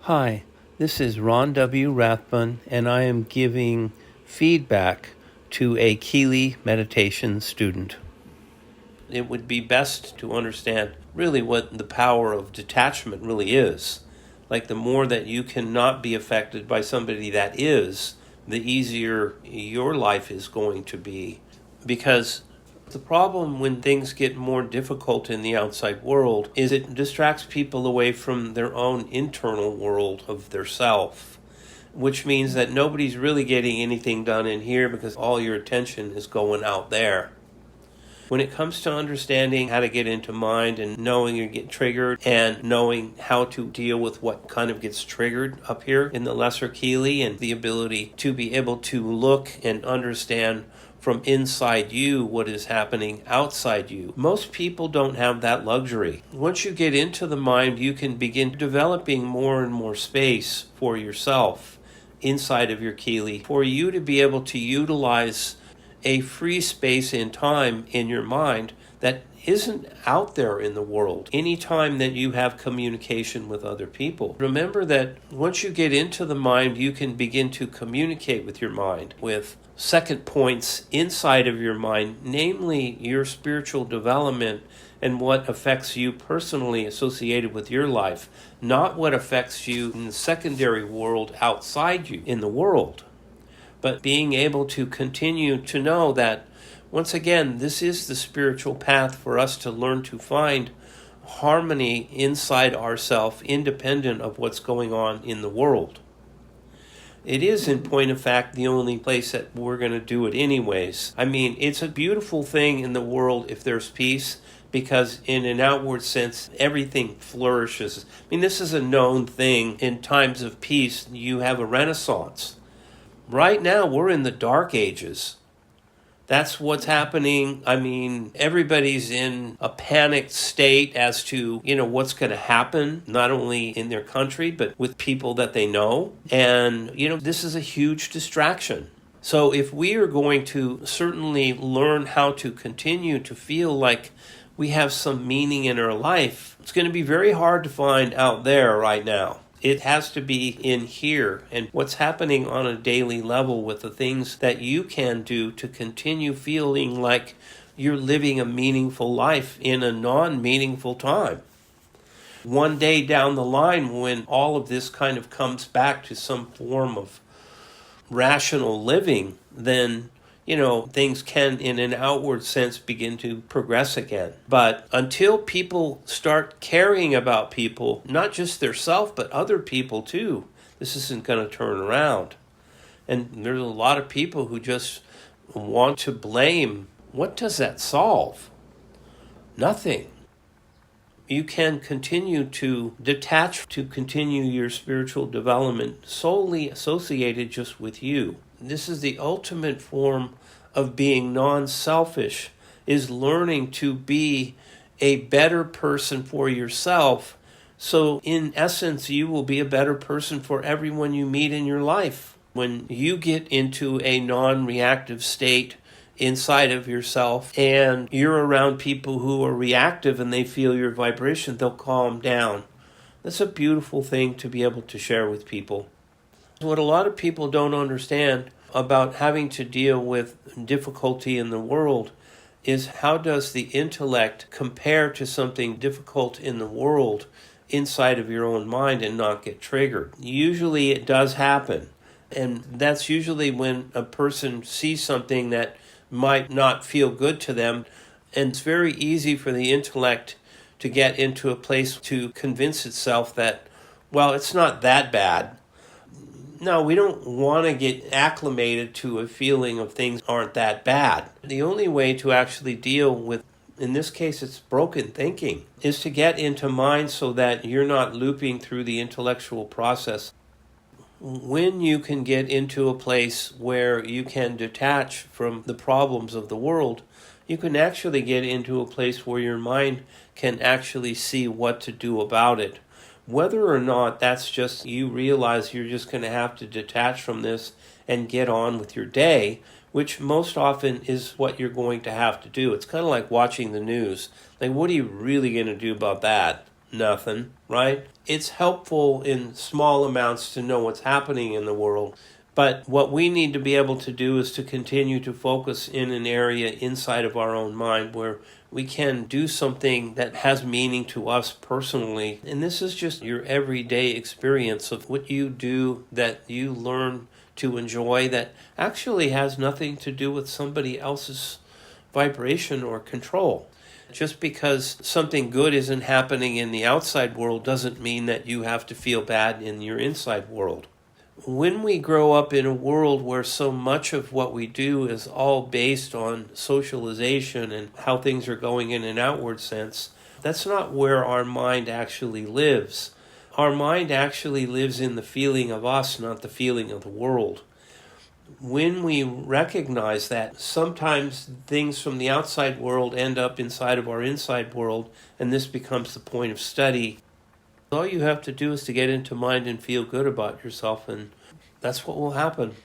Hi, this is Ron W Rathbun, and I am giving feedback to a Kelee meditation student. It would be best to understand really what the power of detachment really is. Like, the more that you cannot be affected by somebody that is, the easier your life is going to be. Because the problem when things get more difficult in the outside world is it distracts people away from their own internal world of their self, which means that nobody's really getting anything done in here because all your attention is going out there. When it comes to understanding how to get into mind and knowing you get triggered and knowing how to deal with what kind of gets triggered up here in the lesser Kelee, and the ability to be able to look and understand from inside you what is happening outside you. Most people don't have that luxury. Once you get into the mind, you can begin developing more and more space for yourself inside of your Kelee, for you to be able to utilize a free space in time in your mind that isn't out there in the world anytime that you have communication with other people. Remember that once you get into the mind, you can begin to communicate with your mind with second points inside of your mind, namely your spiritual development and what affects you personally associated with your life, not what affects you in the secondary world outside you in the world. But being able to continue to know that, once again, this is the spiritual path for us to learn to find harmony inside ourselves, independent of what's going on in the world. It is, in point of fact, the only place that we're going to do it anyways. I mean, it's a beautiful thing in the world if there's peace, because in an outward sense, everything flourishes. I mean, this is a known thing. In times of peace, you have a renaissance. Right now, we're in the dark ages. That's what's happening. I mean, everybody's in a panicked state as to, what's going to happen, not only in their country, but with people that they know. And, this is a huge distraction. So if we are going to certainly learn how to continue to feel like we have some meaning in our life, it's going to be very hard to find out there right now. It has to be in here, and what's happening on a daily level with the things that you can do to continue feeling like you're living a meaningful life in a non-meaningful time. One day down the line, when all of this kind of comes back to some form of rational living, then things can, in an outward sense, begin to progress again. But until people start caring about people, not just their self, but other people too, this isn't going to turn around. And there's a lot of people who just want to blame. What does that solve? Nothing. You can continue to detach, to continue your spiritual development solely associated just with you. This is the ultimate form of being non-selfish, is learning to be a better person for yourself. So in essence, you will be a better person for everyone you meet in your life. When you get into a non-reactive state inside of yourself and you're around people who are reactive and they feel your vibration, they'll calm down. That's a beautiful thing to be able to share with people. What a lot of people don't understand about having to deal with difficulty in the world is, how does the intellect compare to something difficult in the world inside of your own mind and not get triggered? Usually it does happen. And that's usually when a person sees something that might not feel good to them. And it's very easy for the intellect to get into a place to convince itself that, well, it's not that bad. No, we don't want to get acclimated to a feeling of things aren't that bad. The only way to actually deal with, in this case, it's broken thinking, is to get into mind so that you're not looping through the intellectual process. When you can get into a place where you can detach from the problems of the world, you can actually get into a place where your mind can actually see what to do about it. Whether or not that's just you realize you're just going to have to detach from this and get on with your day, which most often is what you're going to have to do. It's kind of like watching the news. Like, what are you really going to do about that? Nothing, right? It's helpful in small amounts to know what's happening in the world. But what we need to be able to do is to continue to focus in an area inside of our own mind where we can do something that has meaning to us personally. And this is just your everyday experience of what you do that you learn to enjoy that actually has nothing to do with somebody else's vibration or control. Just because something good isn't happening in the outside world doesn't mean that you have to feel bad in your inside world. When we grow up in a world where so much of what we do is all based on socialization and how things are going in an outward sense, that's not where our mind actually lives. Our mind actually lives in the feeling of us, not the feeling of the world. When we recognize that, sometimes things from the outside world end up inside of our inside world, and this becomes the point of study. All you have to do is to get into mind and feel good about yourself, and that's what will happen.